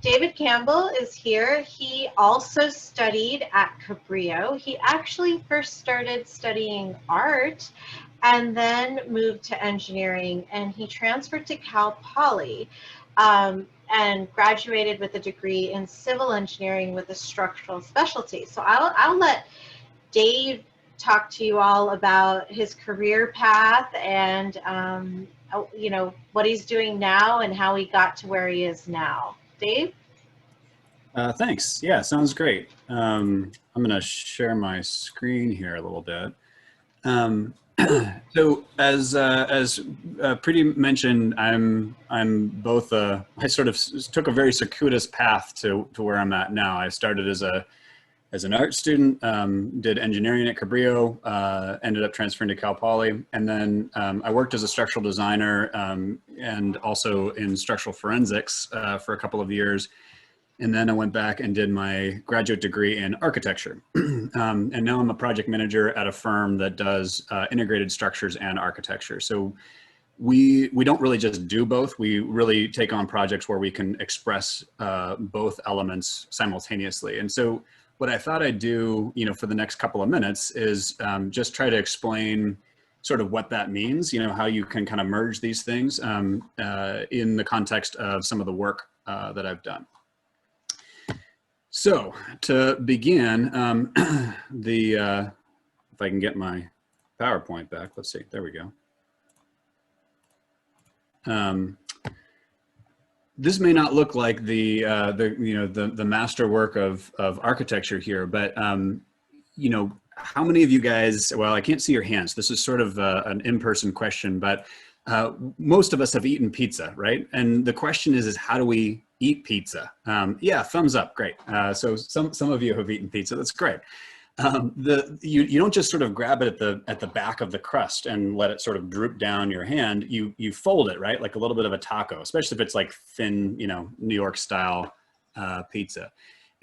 David Campbell is here. He also studied at Cabrillo. He actually first started studying art and then moved to engineering, and he transferred to Cal Poly and graduated with a degree in civil engineering with a structural specialty. So I'll let Dave talk to you all about his career path and you know, what he's doing now and how he got to where he is now. Dave? Thanks. Yeah, sounds great. I'm going to share my screen here a little bit. So as Preeti mentioned, I'm both I sort of took a very circuitous path to where I'm at now. I started as an art student, did engineering at Cabrillo, ended up transferring to Cal Poly, and then I worked as a structural designer and also in structural forensics for a couple of years. And then I went back and did my graduate degree in architecture. And now I'm a project manager at a firm that does integrated structures and architecture. So we don't really just do both. We really take on projects where we can express both elements simultaneously. And so what I thought I'd do, you know, for the next couple of minutes is just try to explain sort of what that means, you know, how you can kind of merge these things in the context of some of the work that I've done. So to begin, if I can get my PowerPoint back, let's see, there we go. This may not look like the masterwork of architecture here, but you know, how many of you guys? Well, I can't see your hands. This is sort of an in-person question, but most of us have eaten pizza, right? And the question is how do we eat pizza? Yeah, thumbs up, great. So some of you have eaten pizza. That's great. You don't just sort of grab it at the back of the crust and let it sort of droop down your hand. You fold it, right? Like a little bit of a taco, especially if it's like thin, you know, New York style pizza.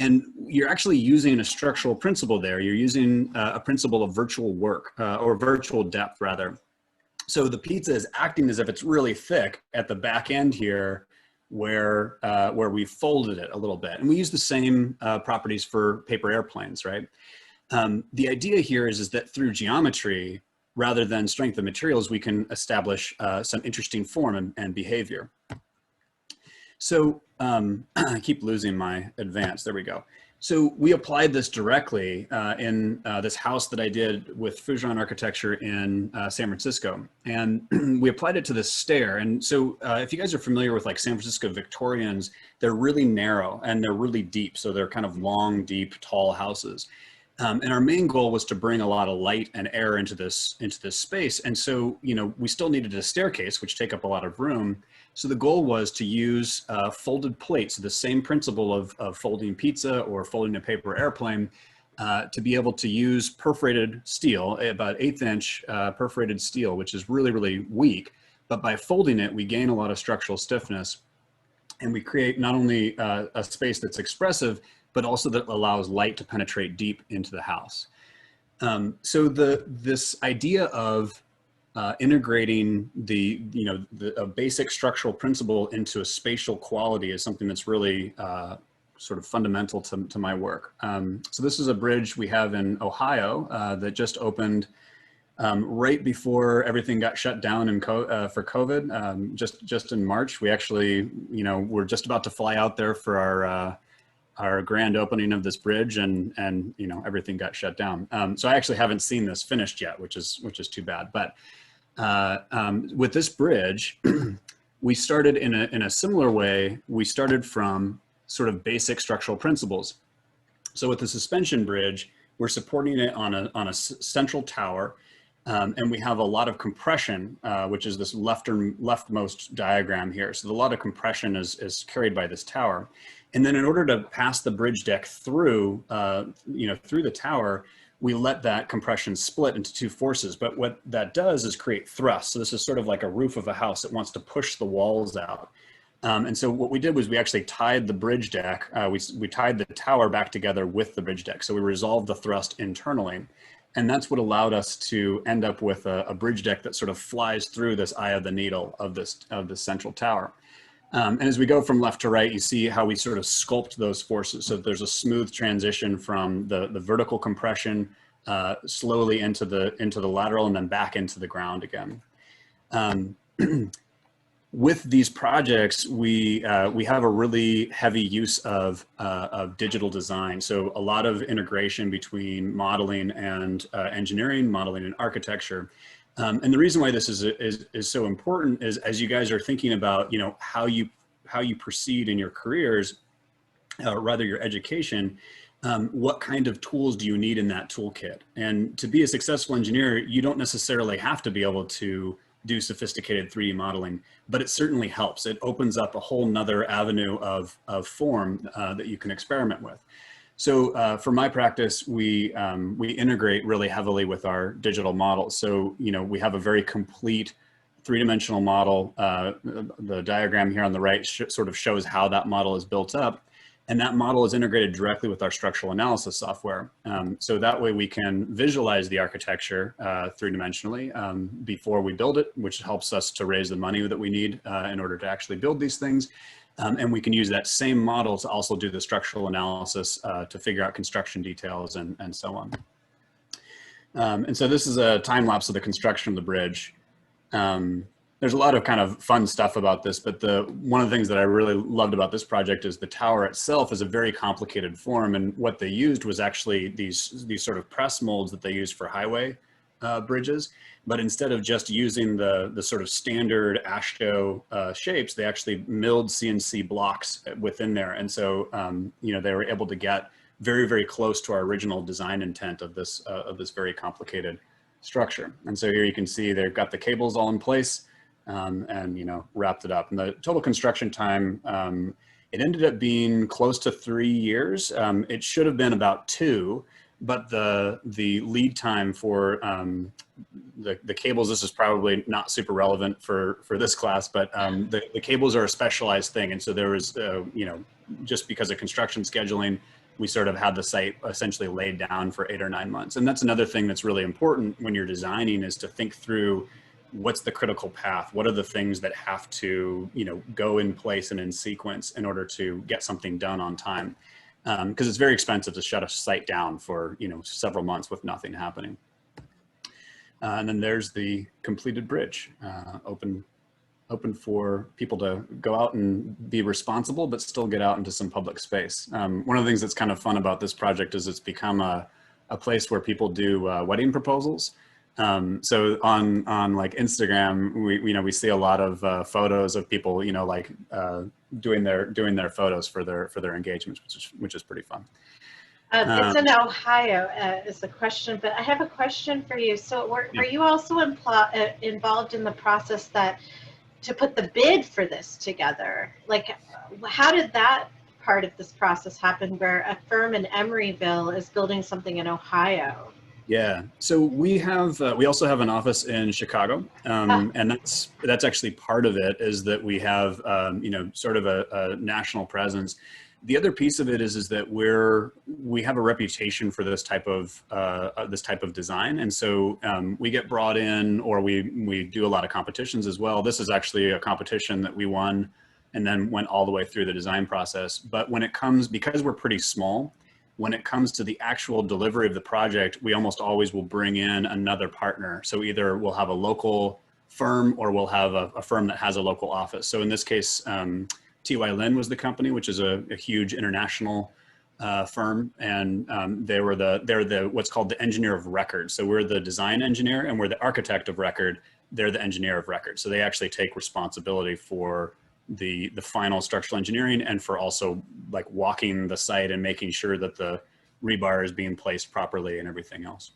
And you're actually using a structural principle there. You're using a principle of virtual work or virtual depth rather. So the pizza is acting as if it's really thick at the back end here where we folded it a little bit. And we use the same properties for paper airplanes, right? The idea here is that through geometry, rather than strength of materials, we can establish some interesting form and behavior. So I keep losing my advance, there we go. So we applied this directly in this house that I did with Fujian Architecture in San Francisco. And we applied it to this stair. And so if you guys are familiar with like San Francisco Victorians, they're really narrow and they're really deep. So they're kind of long, deep, tall houses. And our main goal was to bring a lot of light and air into this space. And so, you know, we still needed a staircase, which take up a lot of room. So the goal was to use folded plates, the same principle of folding pizza or folding a paper airplane, to be able to use perforated steel, about 1/8 inch perforated steel, which is really, really weak. But by folding it, we gain a lot of structural stiffness. And we create not only a space that's expressive, but also that allows light to penetrate deep into the house. So this idea of integrating a basic structural principle into a spatial quality is something that's really sort of fundamental to my work. So this is a bridge we have in Ohio that just opened right before everything got shut down for COVID. Just in March, we actually, you know, we're just about to fly out there for our grand opening of this bridge, and you know, everything got shut down. So I actually haven't seen this finished yet, which is too bad. But with this bridge, we started in a similar way. We started from sort of basic structural principles. So with the suspension bridge, we're supporting it on a central tower, and we have a lot of compression, which is this leftmost diagram here. So a lot of compression is carried by this tower. And then in order to pass the bridge deck through, through the tower, we let that compression split into two forces. But what that does is create thrust. So this is sort of like a roof of a house that wants to push the walls out. And so what we did was we actually tied the bridge deck. We tied the tower back together with the bridge deck. So we resolved the thrust internally. And that's what allowed us to end up with a bridge deck that sort of flies through this eye of the needle of this central tower. And as we go from left to right, you see how we sort of sculpt those forces. So there's a smooth transition from the vertical compression slowly into the lateral and then back into the ground again. With these projects, we have a really heavy use of digital design. So a lot of integration between modeling and engineering, modeling and architecture. And the reason why this is so important is, as you guys are thinking about, you know, how you proceed in your careers, rather your education, what kind of tools do you need in that toolkit? And to be a successful engineer, you don't necessarily have to be able to do sophisticated 3D modeling, but it certainly helps. It opens up a whole nother avenue of form that you can experiment with. So for my practice, we integrate really heavily with our digital models. So, you know, we have a very complete three-dimensional model. The diagram here on the right sort of shows how that model is built up. And that model is integrated directly with our structural analysis software. So that way we can visualize the architecture three-dimensionally before we build it, which helps us to raise the money that we need in order to actually build these things. And we can use that same model to also do the structural analysis to figure out construction details and so on. And so this is a time lapse of the construction of the bridge. There's a lot of kind of fun stuff about this, but one of the things that I really loved about this project is the tower itself is a very complicated form, and what they used was actually these sort of press molds that they use for highway bridges. But instead of just using the sort of standard AASHTO shapes, they actually milled CNC blocks within there, and so you know, they were able to get very, very close to our original design intent of this very complicated structure. And so here you can see they've got the cables all in place. And, you know, wrapped it up. And the total construction time, it ended up being close to 3 years. It should have been about 2, but the lead time for the cables, this is probably not super relevant for this class, but the cables are a specialized thing. And so there was, you know, just because of construction scheduling, we sort of had the site essentially laid down for 8 or 9 months. And that's another thing that's really important when you're designing, is to think through what's the critical path? What are the things that have to, you know, go in place and in sequence in order to get something done on time? Because it's very expensive to shut a site down for, you know, several months with nothing happening. And then there's the completed bridge, open for people to go out and be responsible, but still get out into some public space. One of the things that's kind of fun about this project is it's become a place where people do wedding proposals. So on like Instagram, we see a lot of photos of people, you know, like doing their photos for their engagements, which is pretty fun. It's in Ohio is the question, but I have a question for you. So were you also involved in the process to put the bid for this together? Like, how did that part of this process happen, where a firm in Emeryville is building something in Ohio? Yeah, so we also have an office in Chicago, and that's actually part of it, is that we have you know, sort of a national presence. The other piece of it is that we have a reputation for this type of design, and so we get brought in, or we do a lot of competitions as well. This is actually a competition that we won, and then went all the way through the design process. But when it comes, because we're pretty small, when it comes to the actual delivery of the project, we almost always will bring in another partner. So either we'll have a local firm, or we'll have a firm that has a local office. So in this case, T.Y. Lin was the company, which is a huge international firm, and they're what's called the engineer of record. So we're the design engineer, and we're the architect of record. They're the engineer of record. So they actually take responsibility for the final structural engineering, and for also like walking the site and making sure that the rebar is being placed properly and everything else.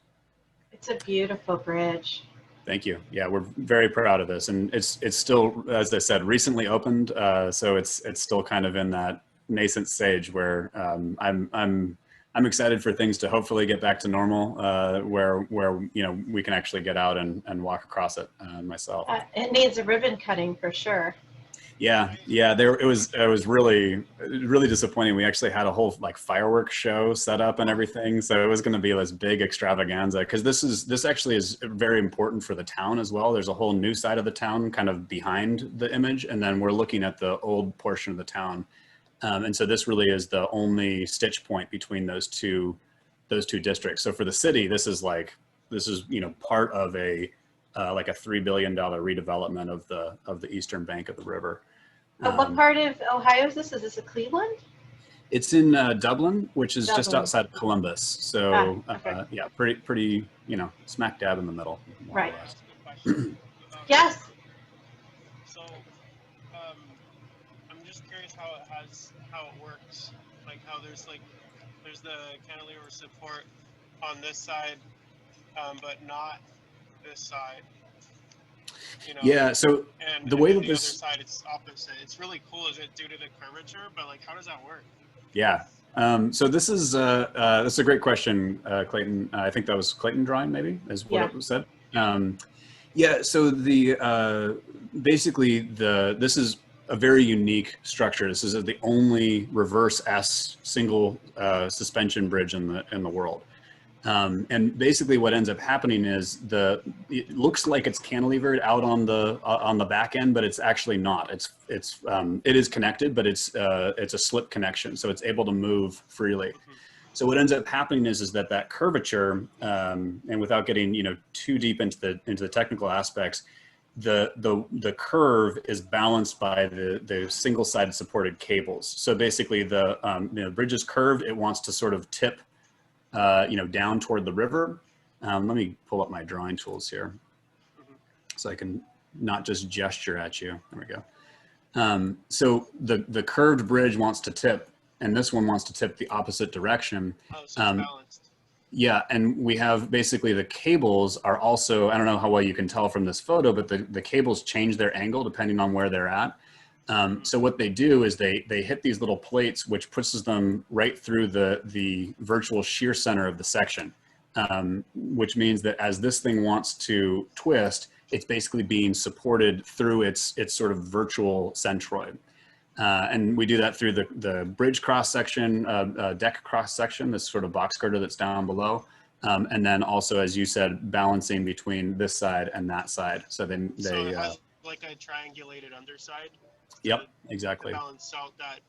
It's a beautiful bridge. Thank you. Yeah, we're very proud of this, and it's still, as I said, recently opened, so it's still kind of in that nascent stage where I'm excited for things to hopefully get back to normal, where you know, we can actually get out and walk across it myself. It needs a ribbon cutting for sure. Yeah. There it was really disappointing. We actually had a whole like fireworks show set up and everything, so it was going to be this big extravaganza because this actually is very important for the town as well. There's a whole new side of the town kind of behind the image, and then we're looking at the old portion of the town, and so this really is the only stitch point between those two districts. So for the city, this is part of a like a $3 billion redevelopment of the eastern bank of the river. What part of Ohio is this? Is this a Cleveland? It's in Dublin, which is just Dublin. outside of Columbus. So Okay. yeah, pretty, smack dab in the middle. Right. Question. Yes. So, I'm just curious how it works. Like how there's the cantilever support on this side, but not this side. Yeah. So and the way that the this, other side it's opposite. It's really cool. Is it due to the curvature? But like, how does that work? yeah. So this is a great question, Clayton. I think that was Clayton drawing, maybe, is what it was said. Yeah. So basically this is a very unique structure. This is the only reverse S single suspension bridge in the world. And basically what ends up happening is it looks like it's cantilevered out on the back end, but it's actually not. It is connected, but it's a slip connection, so it's able to move freely. So what ends up happening is that curvature, and without getting too deep into the technical aspects, the curve is balanced by the single-sided supported cables. So basically the bridge is curved. It wants to sort of tip down toward the river. Let me pull up my drawing tools here so I can not just gesture at you. There we go. So the curved bridge wants to tip, and this one wants to tip the opposite direction. Oh, so it's balanced. Yeah, and we have basically the cables are also, I don't know how well you can tell from this photo, but the cables change their angle depending on where they're at. So what they do is they hit these little plates, which pushes them right through the virtual shear center of the section, which means that as this thing wants to twist, it's basically being supported through its sort of virtual centroid. And we do that through the bridge cross section, deck cross section, this sort of box girder that's down below. And then also, as you said, balancing between this side and that side. So then So it has like a triangulated underside. Yep, exactly. To balance out that,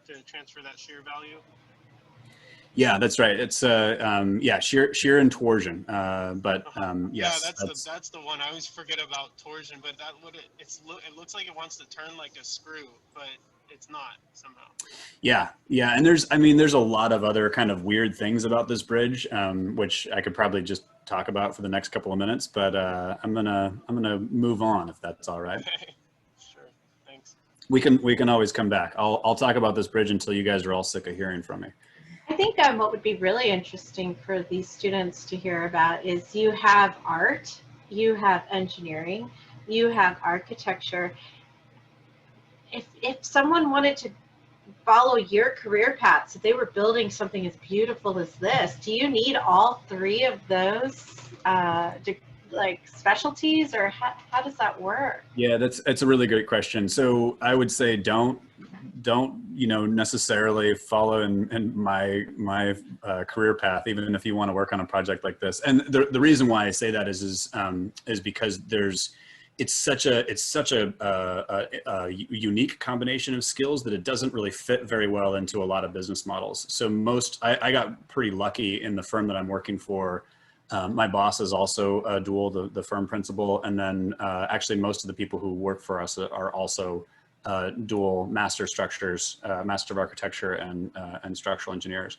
to transfer that shear value. Yeah, that's right. It's shear and torsion. Yes, yeah, that's the one. I always forget about torsion, but it looks like it wants to turn like a screw, but it's not somehow. Yeah, and there's a lot of other kind of weird things about this bridge, which I could probably just talk about for the next couple of minutes, but I'm gonna move on if that's all right. Okay. Sure. Thanks. We can always come back. I'll talk about this bridge until you guys are all sick of hearing from me. I think what would be really interesting for these students to hear about is you have art, you have engineering, you have architecture. If someone wanted to follow your career paths, if they were building something as beautiful as this, do you need all three of those specialties, or how does that work? Yeah, that's a really great question. So I would say don't necessarily follow in my career path, even if you want to work on a project like this. And the reason why I say that is because it's such a unique combination of skills that it doesn't really fit very well into a lot of business models. So I got pretty lucky in the firm that I'm working for. My boss is also a dual, the firm principal, and then actually most of the people who work for us are also dual master of architecture and structural engineers.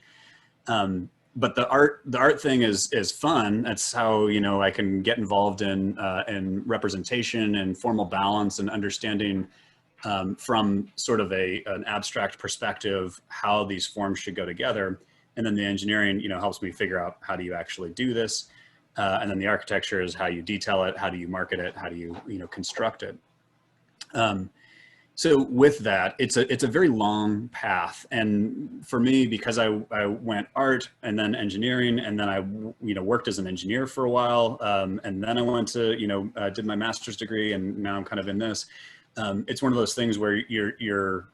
But the art thing is fun. That's how I can get involved in representation and formal balance and understanding from sort of an abstract perspective how these forms should go together. And then the engineering helps me figure out how do you actually do this, and then the architecture is how you detail it, how do you market it, how do you construct it. So with that, it's a very long path, and for me, because I went art and then engineering, and then I worked as an engineer for a while, and then I went to did my master's degree, and now I'm kind of in this. it's one of those things where you're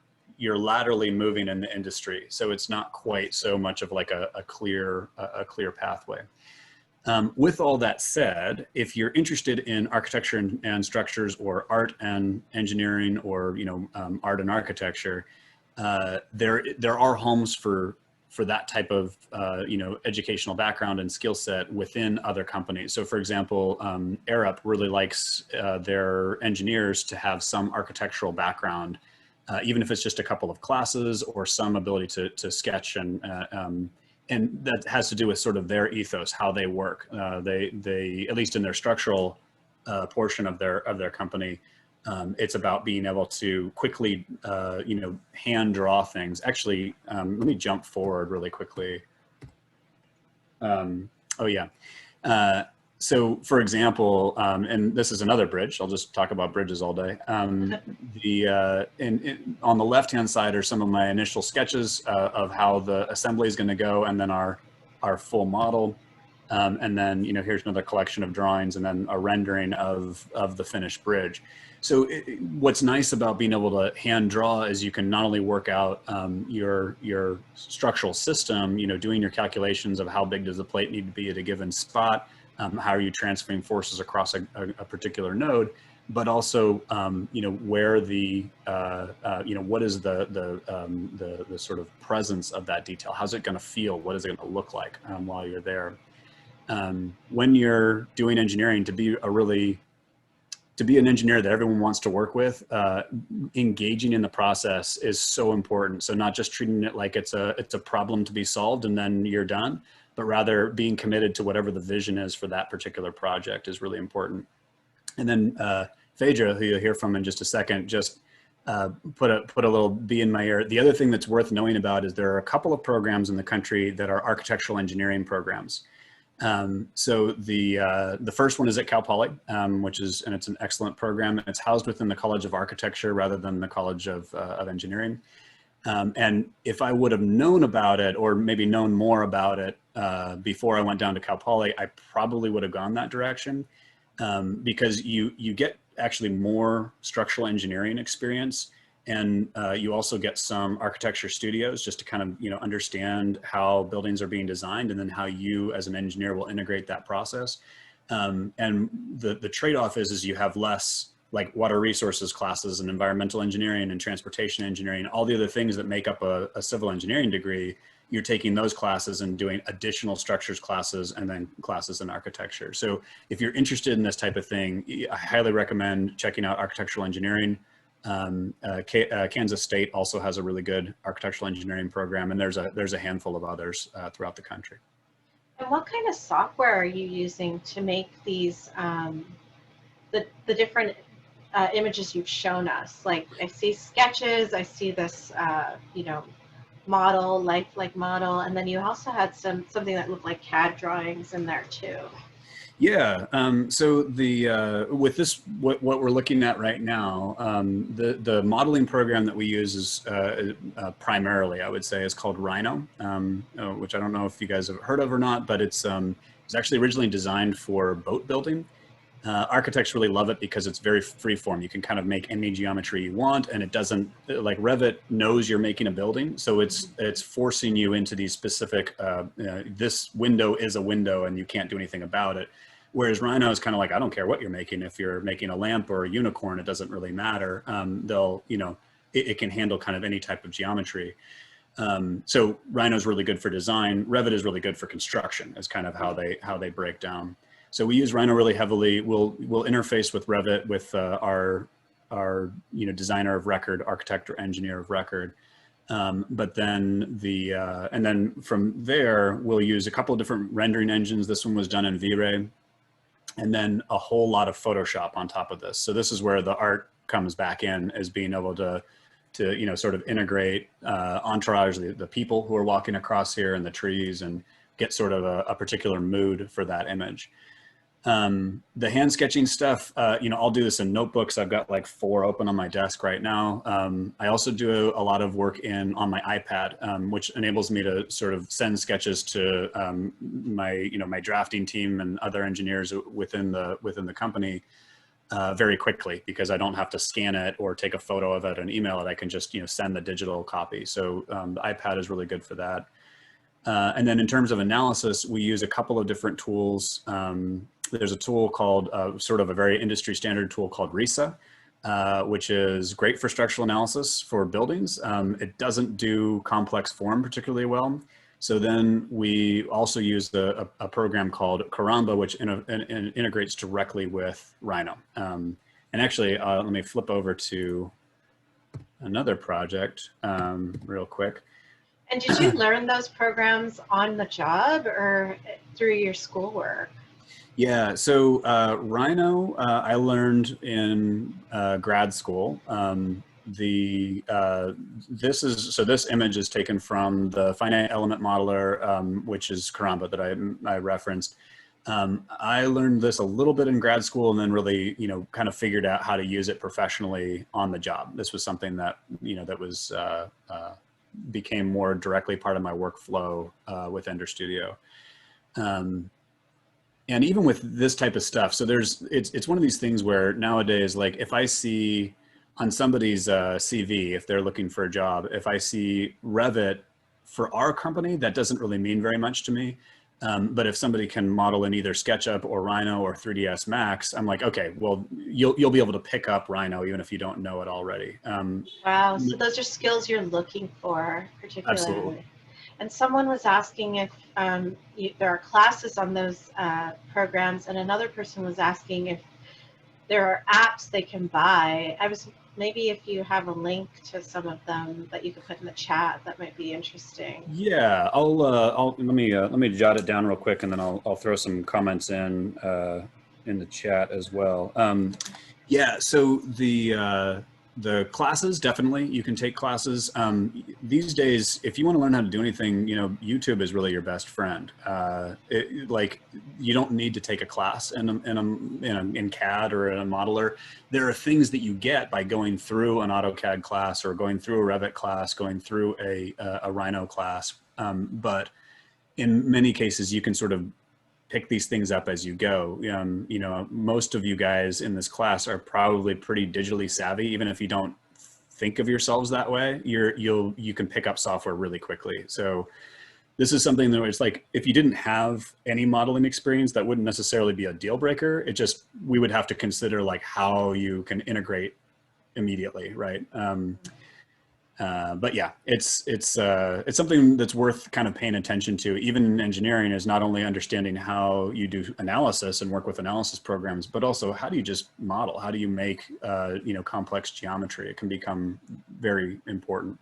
laterally moving in the industry, so it's not quite so much of like a clear pathway. With all that said, if you're interested in architecture and structures, or art and engineering, or art and architecture, there are homes for that type of educational background and skill set within other companies. So for example, Arup really likes their engineers to have some architectural background, even if it's just a couple of classes or some ability to sketch, and that has to do with sort of their ethos, how they work. They at least in their structural portion of their company, it's about being able to quickly, hand draw things. Actually, let me jump forward really quickly. Oh yeah. So for example, and this is another bridge, I'll just talk about bridges all day. On the left-hand side are some of my initial sketches of how the assembly is going to go, and then our full model. And then, here's another collection of drawings, and then a rendering of the finished bridge. So what's nice about being able to hand draw is you can not only work out your structural system, doing your calculations of how big does the plate need to be at a given spot, how are you transferring forces across a particular node, but also, where the, what is the sort of presence of that detail? How's it going to feel? What is it going to look like while you're there? When you're doing engineering, to be an engineer that everyone wants to work with, engaging in the process is so important. So not just treating it like it's a problem to be solved and then you're done, but rather being committed to whatever the vision is for that particular project is really important. And then Phaedra, who you'll hear from in just a second, just put a little bee in my ear. The other thing that's worth knowing about is there are a couple of programs in the country that are architectural engineering programs. So the first one is at Cal Poly, and it's an excellent program. It's housed within the College of Architecture rather than the College of Engineering. And if I would have known about it, or maybe known more about it before I went down to Cal Poly, I probably would have gone that direction, because you get actually more structural engineering experience. And you also get some architecture studios just to kind of, understand how buildings are being designed, and then how you as an engineer will integrate that process. And the trade-off is you have less like water resources classes and environmental engineering and transportation engineering, all the other things that make up a civil engineering degree. You're taking those classes and doing additional structures classes and then classes in architecture. So if you're interested in this type of thing, I highly recommend checking out architectural engineering. Kansas State also has a really good architectural engineering program, and there's a handful of others throughout the country. And what kind of software are you using to make these, the different images you've shown us? Like I see sketches, I see this, model, lifelike model, and then you also had something that looked like CAD drawings in there too. Yeah, so with this, what we're looking at right now, the modeling program that we use is primarily, I would say, is called Rhino, which I don't know if you guys have heard of or not, but it's actually originally designed for boat building. Architects really love it because it's very freeform. You can kind of make any geometry you want, and it doesn't, like Revit knows you're making a building, so it's forcing you into these specific, this window is a window and you can't do anything about it. Whereas Rhino is kind of like, I don't care what you're making. If you're making a lamp or a unicorn, it doesn't really matter. It can handle kind of any type of geometry. So Rhino is really good for design. Revit is really good for construction. Is kind of how they break down. So we use Rhino really heavily. We'll interface with Revit with our designer of record, architect or engineer of record. But then and then from there we'll use a couple of different rendering engines. This one was done in V-Ray, and then a whole lot of Photoshop on top of this. So this is where the art comes back in, as being able to sort of integrate entourage, the people who are walking across here and the trees, and get sort of a particular mood for that image. The hand sketching stuff, I'll do this in notebooks. I've got like 4 open on my desk right now. I also do a lot of work on my iPad, which enables me to sort of send sketches to my drafting team and other engineers within the company. very quickly, because I don't have to scan it or take a photo of it and email it. I can just, send the digital copy. So the iPad is really good for that. And then in terms of analysis, we use a couple of different tools. There's a tool called sort of a very industry standard tool called RISA, which is great for structural analysis for buildings. It doesn't do complex form particularly well. So then we also use a program called Caramba, which integrates directly with Rhino. And actually, let me flip over to another project real quick. And did you learn those programs on the job or through your schoolwork? Yeah, so Rhino, I learned in grad school. This image is taken from the finite element modeler, which is Caramba that I referenced. I learned this a little bit in grad school, and then really, kind of figured out how to use it professionally on the job. This was something that, that was became more directly part of my workflow with Ender Studio. And even with this type of stuff, so it's one of these things where nowadays, like if I see on somebody's CV, if they're looking for a job, if I see Revit for our company, that doesn't really mean very much to me. But if somebody can model in either SketchUp or Rhino or 3ds Max, I'm like, okay, well, you'll be able to pick up Rhino even if you don't know it already. Wow, so those are skills you're looking for particularly. Absolutely. And someone was asking if there are classes on those programs, and another person was asking if there are apps they can buy. Maybe if you have a link to some of them that you could put in the chat, that might be interesting. Yeah, let me jot it down real quick, and then I'll throw some comments in the chat as well. Yeah, so the classes, definitely you can take classes. These days, if you want to learn how to do anything, YouTube is really your best friend. Like you don't need to take a class in CAD or in a modeler. There are things that you get by going through an AutoCAD class or going through a Revit class, going through a Rhino class. But in many cases, you can sort of pick these things up as you go. Most of you guys in this class are probably pretty digitally savvy, even if you don't think of yourselves that way. You can pick up software really quickly. So this is something that it's like, if you didn't have any modeling experience, that wouldn't necessarily be a deal breaker. We would have to consider like how you can integrate immediately, right? But yeah, it's something that's worth kind of paying attention to. Even in engineering, is not only understanding how you do analysis and work with analysis programs, but also how do you just model? How do you make complex geometry? It can become very important.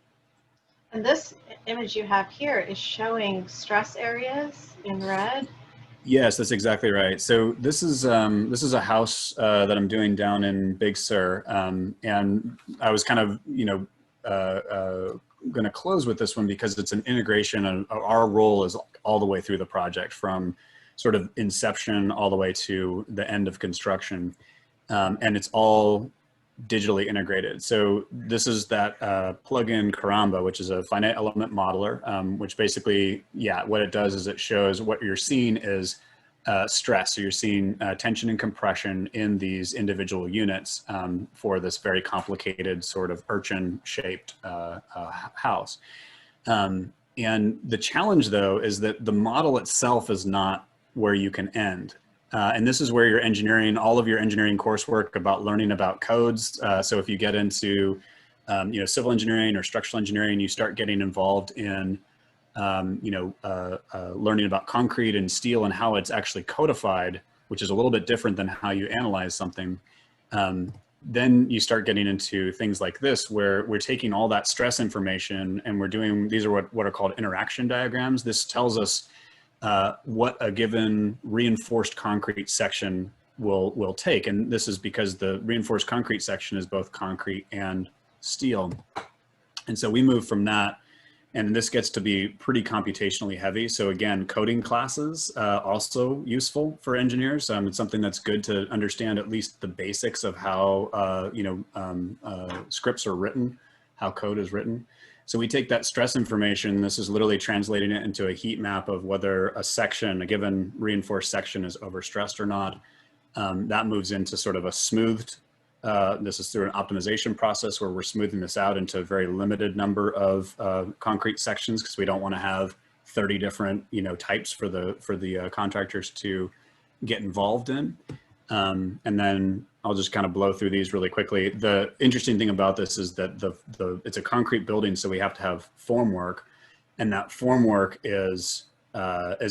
And this image you have here is showing stress areas in red. Yes, that's exactly right. So this is a house that I'm doing down in Big Sur, and I was kind of going to close with this one because it's an integration, and our role is all the way through the project, from sort of inception all the way to the end of construction, and it's all digitally integrated. So this is that plugin Caramba, which is a finite element modeler, which basically, what it does is it shows what you're seeing is stress. So you're seeing tension and compression in these individual units for this very complicated sort of urchin-shaped house. And the challenge, though, is that the model itself is not where you can end. And this is where your engineering, all of your engineering coursework about learning about codes. So if you get into civil engineering or structural engineering, you start getting involved in learning about concrete and steel and how it's actually codified, which is a little bit different than how you analyze something. Then you start getting into things like this, where we're taking all that stress information and we're doing, these are what are called interaction diagrams. This tells us what a given reinforced concrete section will take. And this is because the reinforced concrete section is both concrete and steel. And so we move from that, and this gets to be pretty computationally heavy. So again, coding classes also useful for engineers. It's something that's good to understand at least the basics of how scripts are written, how code is written. So we take that stress information, this is literally translating it into a heat map of whether a section, a given reinforced section, is overstressed or not. That moves into sort of a smoothed, this is through an optimization process where we're smoothing this out into a very limited number of concrete sections, because we don't want to have 30 different, types for the contractors to get involved in. And then I'll just kind of blow through these really quickly. The interesting thing about this is that it's a concrete building, so we have to have formwork, and that formwork is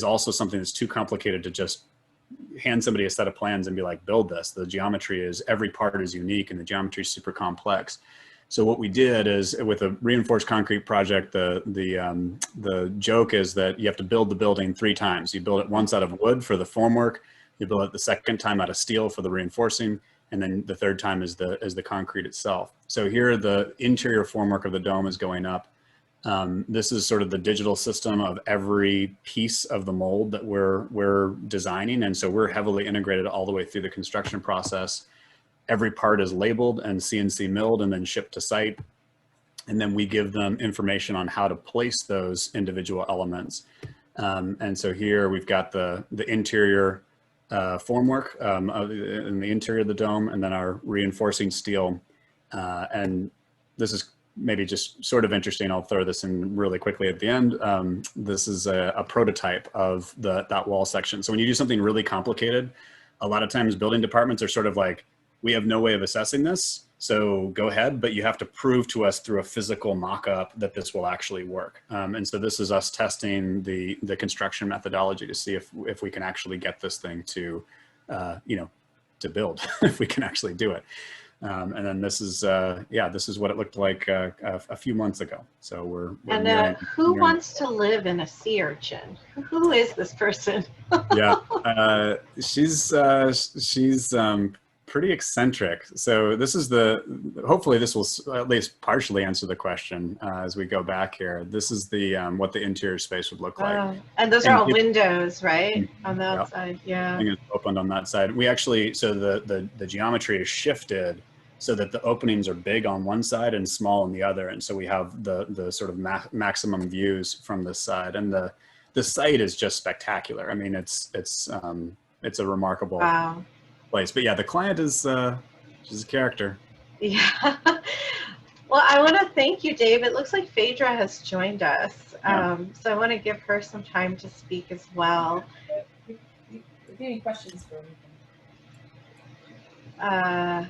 also something that's too complicated to just hand somebody a set of plans and be like, build this. The geometry is, every part is unique, and the geometry is super complex. So what we did is, with a reinforced concrete project, the joke is that you have to build the building 3 times. You build it once out of wood for the formwork, you build it the second time out of steel for the reinforcing, and then the third time is the concrete itself. So here the interior formwork of the dome is going up. This is sort of the digital system of every piece of the mold that we're designing, and so we're heavily integrated all the way through the construction process. Every part is labeled and CNC milled and then shipped to site, and then we give them information on how to place those individual elements. And so here we've got the interior formwork in the interior of the dome, and then our reinforcing steel. And this is maybe just sort of interesting. I'll throw this in really quickly at the end. This is a prototype of that wall section. So when you do something really complicated, a lot of times building departments are sort of like, we have no way of assessing this, so go ahead, but you have to prove to us through a physical mock-up that this will actually work. And so this is us testing the construction methodology to see if we can actually get this thing to, to build, if we can actually do it. And then this is, this is what it looked like a few months ago. So we're and who wants to live in a sea urchin? Who is this person? Yeah, she's pretty eccentric. So this is hopefully this will at least partially answer the question as we go back here. This is what the interior space would look like. And those are all windows, right? On the outside, yeah. Everything is opened on that side. We actually, so the geometry is shifted so that the openings are big on one side and small on the other. And so we have the sort of maximum views from this side. And the site is just spectacular. I mean, it's a remarkable place. But yeah, the client is she's a character. Yeah. Well, I want to thank you, Dave. It looks like Phaedra has joined us. So I want to give her some time to speak as well. If you have any questions for me.